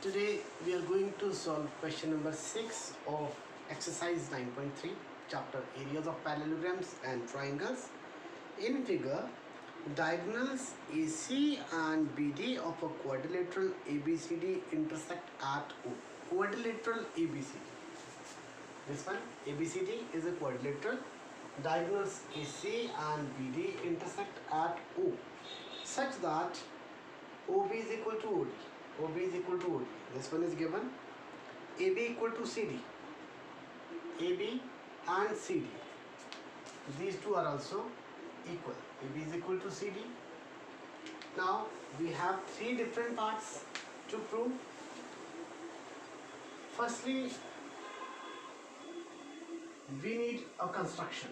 Today we are going to solve question number 6 of exercise 9.3 chapter areas of parallelograms and triangles. In figure, diagonals AC and BD of a quadrilateral ABCD intersect at O. Quadrilateral ABCD. This one ABCD is a quadrilateral. Diagonals AC and BD intersect at O such that OB is equal to OD. OB is equal to OD. This one is given. AB equal to CD. AB and CD. These two are also equal. AB is equal to CD. Now we have three different parts to prove. Firstly, we need a construction.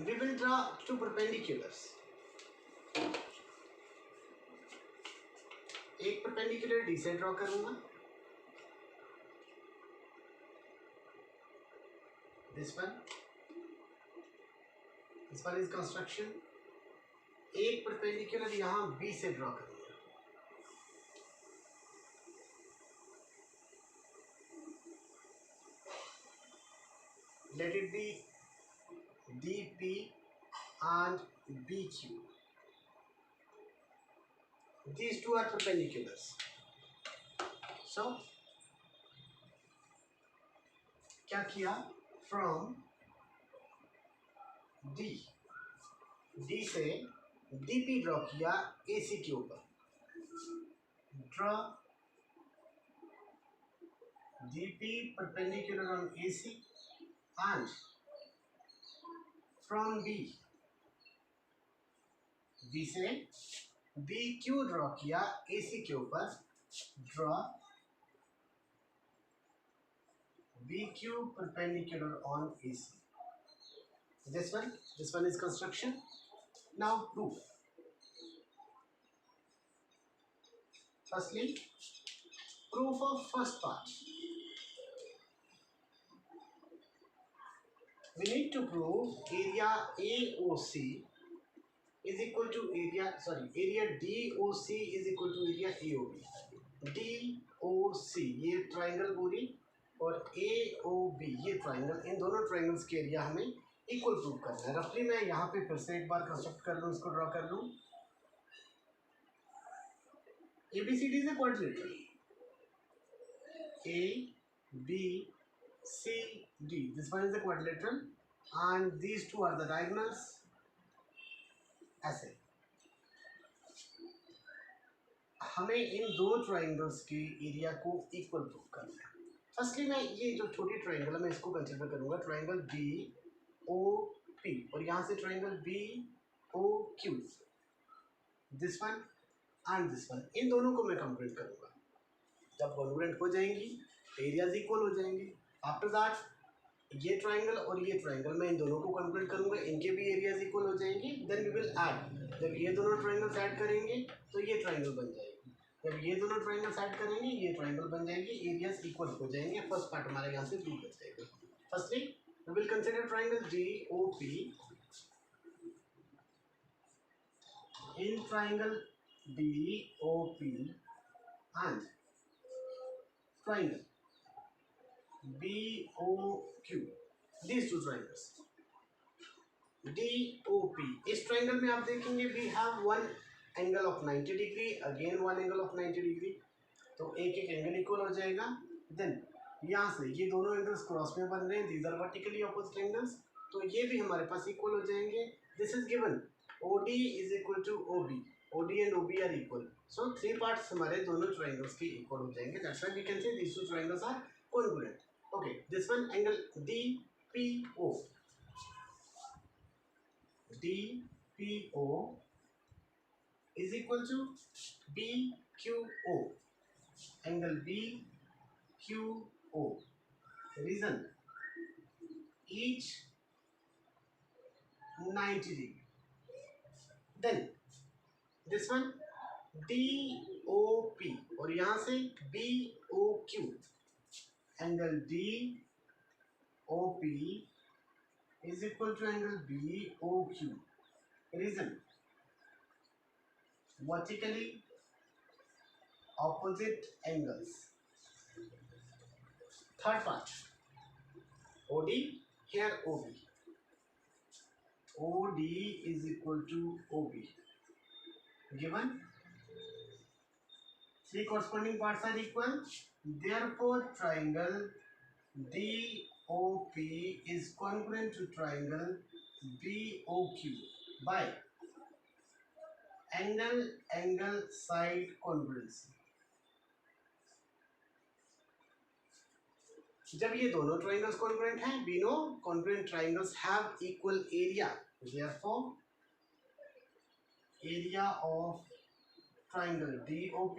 We will draw two perpendiculars. एक perpendicular D से draw करूंगा. This one is construction. एक perpendicular यहाँ B से draw करूंगा. Let it be DP and BQ. These two are perpendiculars. So क्या किया? From D से DP ड्रॉ किया AC के ऊपर. Draw DP perpendicular on AC and from B से BQ ड्रॉ किया AC के ऊपर. Draw BQ perpendicular on AC. This one is construction. Now proof. Firstly, proof of first part. We need to prove area AOC is equal to area DOC is equal to area AOB. DOC ये triangle पूरी और AOB ये triangle, इन दोनों triangles के area हमें equal prove करना है. रफली मैं यहाँ पे फिर से एक बार कंस्ट्रक्ट कर लूँ, इसको ड्रॉ कर लूँ. ABCD is a quadrilateral. ABCD. This one is a quadrilateral and these two are the diagonals. ऐसे हमें इन दो ट्राइंगल्स के एरिया को इक्वल प्रूव करना है. फर्स्टली मैं ये जो छोटी ट्राइंगल है मैं इसको कंसीडर करूंगा ट्राइंगल BOP और यहाँ से triangle BOQ. This one and this one, इन दोनों को मैं कंप्लीट करूंगा. जब कॉन्ग्रुएंट हो जाएंगी एरियाज इक्वल हो जाएंगे. आफ्टर दैट ये ट्राइंगल और ये ट्राइंगल मैं इन दोनों को कंप्लीट करूंगा, इनके भी एरियाज इक्वल हो जाएंगे. Then we will add. जब ये दोनों ट्राइंगल्स ऐड करेंगे तो ये ट्राइंगल बन जाएगी. जब ये दोनों ट्राइंगल्स ऐड करेंगे ये ट्राइंगल बन जाएगी. एरियाज इक्वल हो जाएंगे. फर्स्ट पार्ट हमारे यहाँ से दूर हो जाएगा. Firstly we will consider triangle DOP. In triangle DOP and triangle BOQ, these two triangles. DOP, इस ट्राइंगल में आप देखेंगे we have one angle of 90 degree, again one angle of 90 degree, तो एक एक एंगल इक्वल हो जाएगा. देन यहाँ से ये दोनों एंगल्स क्रॉस में बन रहे हैं. these are vertically opposite angles, तो ये भी हमारे पास इक्वल हो जाएंगे. this is given OD is equal to OB. OD and OB are equal. So three parts हमारे दोनों triangles के equal हो जाएंगे. That's why we can say these two triangles are congruent. Okay, this one angle DPO. DPO is equal to BQO. Angle BQO. Reason each 90 degree. Then this one DOP और यहाँ से BOQ. Angle DOP is equal to angle BOQ. Reason vertically opposite angles. Third part, OD, here OB. OD is equal to OB. Given three corresponding parts are equal, therefore triangle DOP is congruent to triangle BOQ by angle side congruency. जब ये दोनों triangles congruent हैं, we know congruent triangles have equal area, therefore area of triangle DOP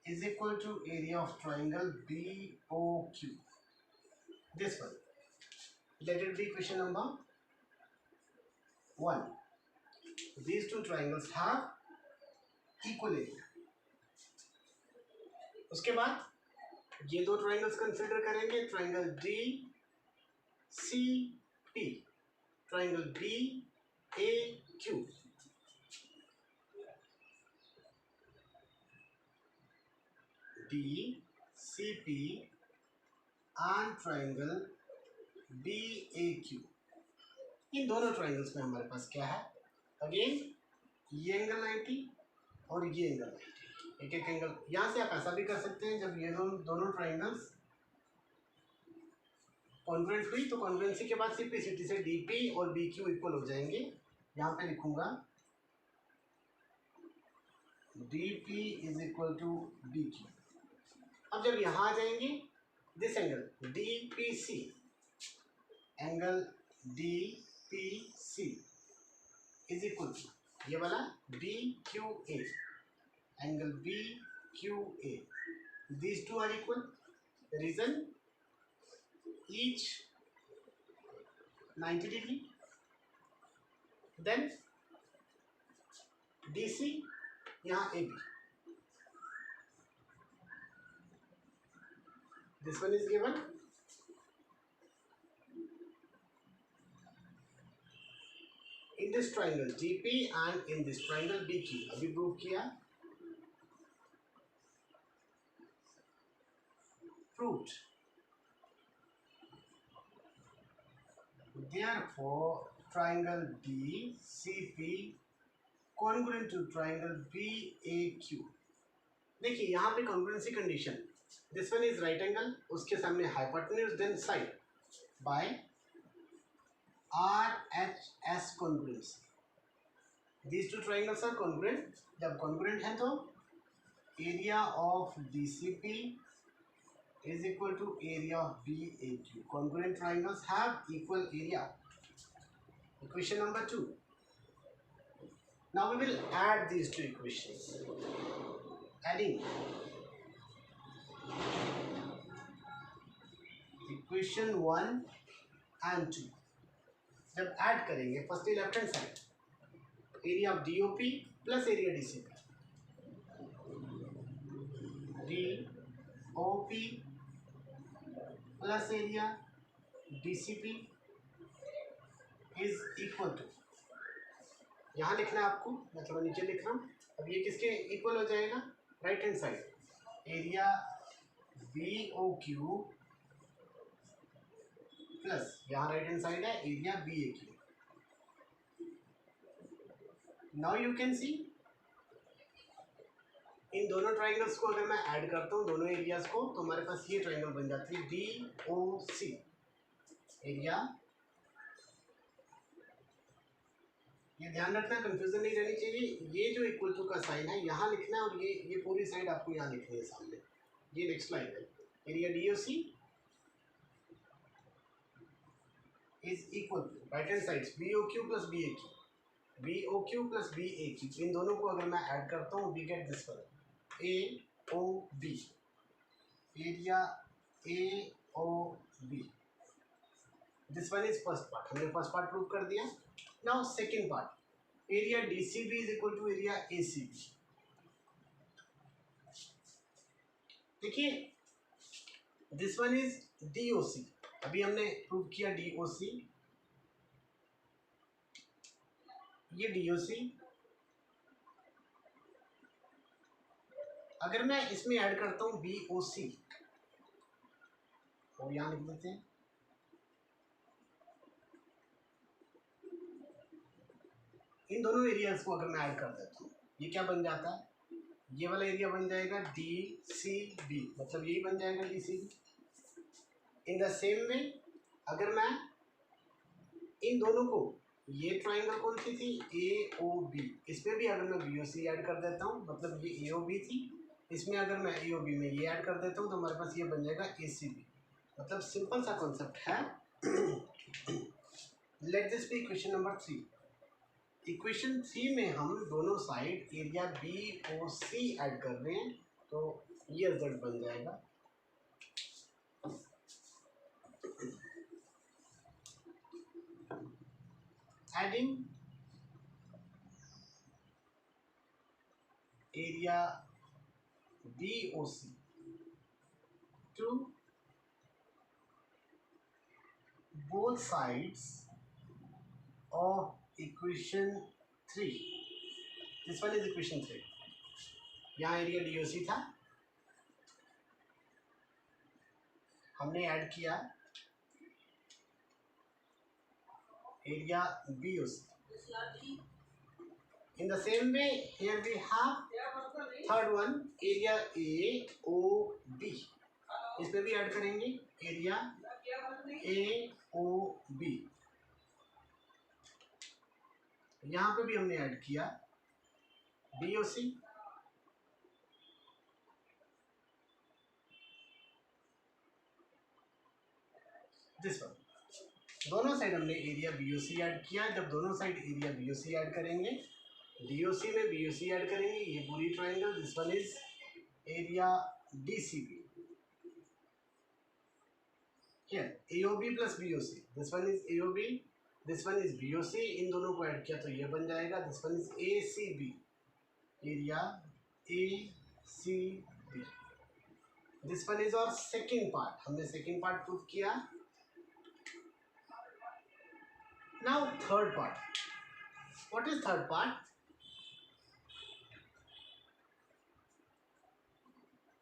is equal to area of triangle BOQ. This one, let it be question number 1. These two triangles have equal area. उसके बाद ये दो triangles consider करेंगे, triangle D C P, triangle B A Q. D C P and triangle B A Q. इन दोनों triangles में हमारे पास क्या है? अगेन ये एंगल 90 और ये एंगल 90. एक एक एंगल यहाँ से आप ऐसा भी कर सकते हैं, जब ये दोनों ट्राइंगल्स कॉन्ग्रुएंट हुई तो कॉन्ग्रुएंसी के बाद सिंप्लिसिटी से डीपी और बी क्यू इक्वल हो जाएंगे. यहाँ पे लिखूंगा DP is equal to B Q. अब जब यहाँ आ जाएंगे, this angle DPC, angle DPC is equal to ये वाला B Q A, angle BQA. These two are equal. The reason each 90 degree. Then DC यहाँ AB. This one is given. In this triangle GP and in this triangle BQ. अभी prove किया. Proved. Therefore, triangle DCP congruent to triangle BAQ. देखिए यहाँ पे congruency condition. This one is right angle, उसके सामने hypotenuse then side by RHS congruency. These two triangles are congruent. जब congruent हैं तो area of DCP is equal to area of BAQ. Congruent triangles have equal area. Equation number 2. Now we will add these two equations. Adding equation 1 and 2. जब add करेंगे, firstly left hand side, area of DOP plus area DCP. DOP plus area DCP is equal to, यहाँ लिखना है आपको, मैं थोड़ा नीचे लिख रहा हूँ. अब ये किसके इक्वल हो जाएगा? Right hand side, area BOQ plus यहाँ राइट हैंड साइड है area BAQ. Now you can see इन दोनों ट्राइंगल्स को अगर मैं ऐड करता हूँ दोनों एरियाज को, तो हमारे पास ये ट्राइंगल बन जाती है DOC. एरिया, ये ध्यान रखना, कंफ्यूजन नहीं रहनी चाहिए. ये जो इक्वल टू का साइन है यहाँ लिखना है और ये पूरी साइड आपको यहाँ लिखनी है सामने. ये नेक्स्ट लाइन है, area DOC is equal to right hand sides BOQ plus BAQ. BOQ plus BAQ, इन दोनों को अगर मैं ऐड करता हूँ, we get this one AOB. Area AOB. This one is first part, हमने फर्स्ट पार्ट प्रूव कर दिया. Now second part, area DCB is equal to area ACB. देखिए दिस वन इज DOC. अभी हमने प्रूव किया DOC. ये DOC, अगर मैं इसमें ऐड करता हूँ BOC, तो यहाँ लिख देते हैं, इन दोनों एरियाज को अगर मैं ऐड कर देता हूँ, ये क्या बन जाता है, ये वाला एरिया बन जाएगा DCB, मतलब यही बन जाएगा DCB। In the same way अगर मैं इन दोनों को, ये ट्राइंगल कौन सी थी, AOB, इसमें भी अगर मैं BOC ऐड कर देता हूँ, मतलब ये AOB थी, इसमें अगर मैं AOB में ये ऐड कर देता हूँ तो हमारे पास ये बन जाएगा ACB। मतलब सिंपल सा कॉन्सेप्ट है। Let this be equation number 3। Equation 3 में हम दोनों साइड एरिया BOC ऐड कर रहे हैं, तो ये रिजल्ट बन जाएगा। Adding area BOC to both sides of equation 3. This one is equation 3. यहाँ एरिया DOC था, हमने ऐड किया area BOC. In the same way, here we have third one, area AOB. इसमें भी ऐड करेंगे एरिया AOB। यहाँ पे भी हमने ऐड किया BOC। दिस वन, दोनों साइड हमने एरिया BOC ऐड किया। जब दोनों साइड एरिया BOC ऐड करेंगे, DOC में BOC ऐड करेंगे, ये पूरी triangle, this one is area DCB। Here AOB plus BOC, this one is AOB, this one is BOC, इन दोनों को ऐड किया तो ये बन जाएगा, this one is ACB, area ACB। This one is और सेकेंड पार्ट, हमने सेकेंड पार्ट प्रूव किया। Now third part, what is third part,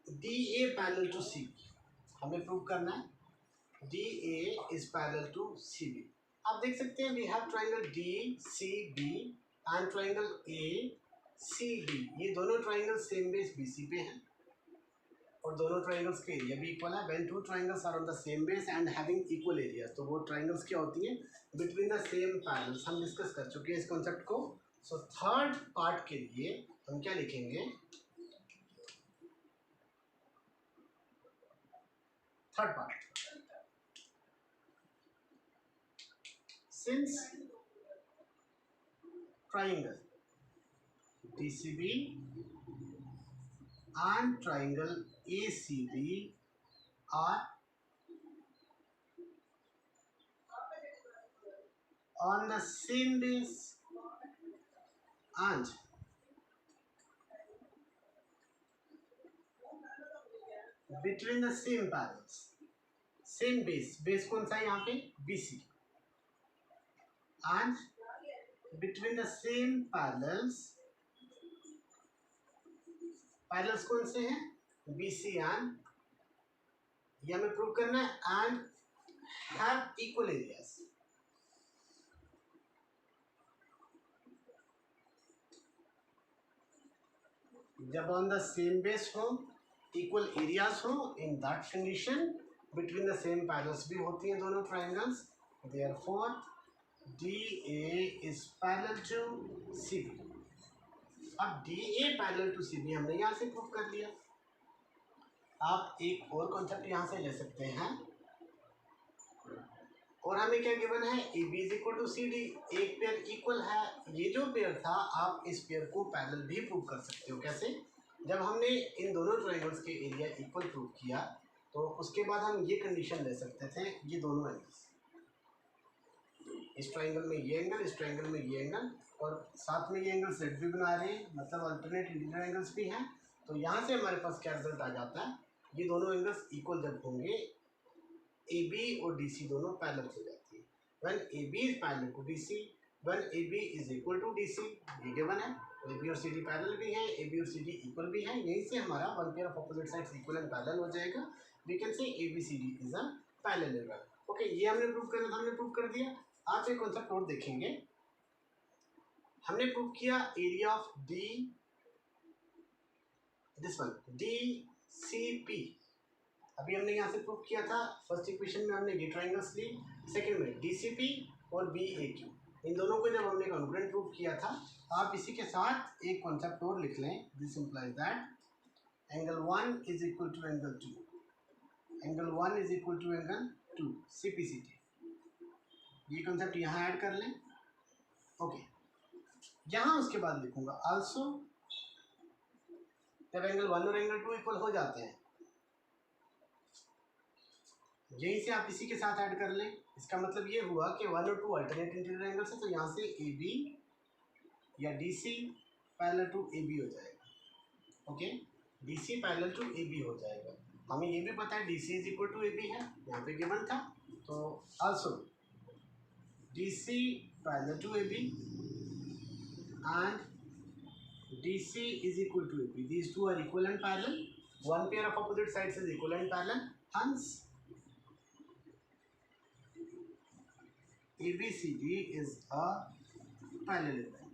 DA parallel to CB, हमें प्रूव करना है DA is parallel to CB। आप देख सकते हैं we have triangle DCB and triangle ACB, ये दोनों ट्राइंगल सेम बेस BC पे हैं और दोनों ट्राइंगल्स के एरिया भी इक्वल है। When two triangles are on the same base and having equal area, तो वो ट्राइंगल्स क्या होती हैं, बिटवीन द सेम पैरेलल्स। हम डिस्कस कर चुके हैं इस कॉन्सेप्ट को। सो थर्ड पार्ट के लिए हम क्या लिखेंगे, third part, since triangle DCB and triangle ACB are on the same base and between the same parallels, same base, base कौन सा है यहाँ पे, BC, and between the same parallels, parallels कौन से हैं, BC एंड, ये हमें प्रूव करना है, एंड हैव इक्वल एरियाज। जब ऑन द सेम बेस हो, इक्वल एरियाज हो, in that condition between the same parallels भी होती हैं दोनों triangles, therefore DA is parallel to CB। अब DA पैरेलल टू CB हमने यहाँ से प्रूव कर लिया। आप एक और कॉन्सेप्ट यहाँ से ले सकते हैं, और हमें क्या गिवन है, AB is equal to CD, एक पेयर इक्वल है। ये जो पेयर था, आप इस पेयर को पैरेलल भी प्रूव कर सकते हो। कैसे, जब हमने इन दोनों ट्राइंगल्स के एरिया इक्वल प्रूव किया, तो उसके बाद हम ये कंडीशन ले सकते थे, ये दोनों एंगल्स, इस ट्राइंगल में ये एंगल, इस ट्राइंगल में ये एंगल, और साथ में ये एंगल सेट भी बना रहे हैं, मतलब अल्टरनेट इंटीरियर एंगल्स भी हैं। तो यहाँ से हमारे पास क्या रिजल्ट आ जाता है, ये दोनों एंगल्स इक्वल जब होंगे, AB और DC दोनों पैरेलल हो जाती है। When AB is parallel to DC, when AB is equal to DC, ये गिवन है, AB और CD पैरेलल भी है, AB और CD इक्वल भी है, यहीं से हमारा one pair of opposite sides equal and parallel हो जाएगा. We can say ABCD is a parallelogram. Okay, ये हमने प्रूव करना था, हमने प्रूव कर दिया. आप एक कॉन्सेप्ट और देखेंगे. हमने प्रूव किया area of D, this one DCP. अभी हमने यहाँ से प्रूव किया था. फर्स्ट इक्वेशन में हमने ये ट्राइंगल्स ली, सेकंड में DCP और BAQ, इन दोनों को जब हमने कॉन्ग्रुएंट प्रूव किया था. आप इसी के साथ एक कॉन्सेप्ट और लिख लें. This implies that angle 1 is equal to angle 2, angle 1 is equal to angle 2, CPCT. ये कॉन्सेप्ट यहाँ ऐड कर लें. ओके, यहाँ उसके बाद लिखूंगा आल्सो, जब एंगल 1 और एंगल 2 इक्वल हो जाते हैं, यहीं से आप इसी के साथ ऐड कर लें. इसका मतलब ये हुआ कि 1 और 2 अल्टरनेट इंटीरियर एंगल्स है, तो यहाँ से AB या DC पैरेलल टू AB हो जाएगा. Okay, DC parallel to AB हो जाएगा. हमें ये भी पता है DC is equal to AB है, यहाँ पे गिवन था. तो also DC parallel to AB and DC is equal to AB. These two are equal and parallel. One pair of opposite sides is equal and parallel. Hence, ABCD is a parallelogram.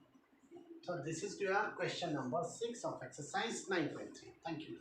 So this is your question number 6 of exercise 9.3. Thank you.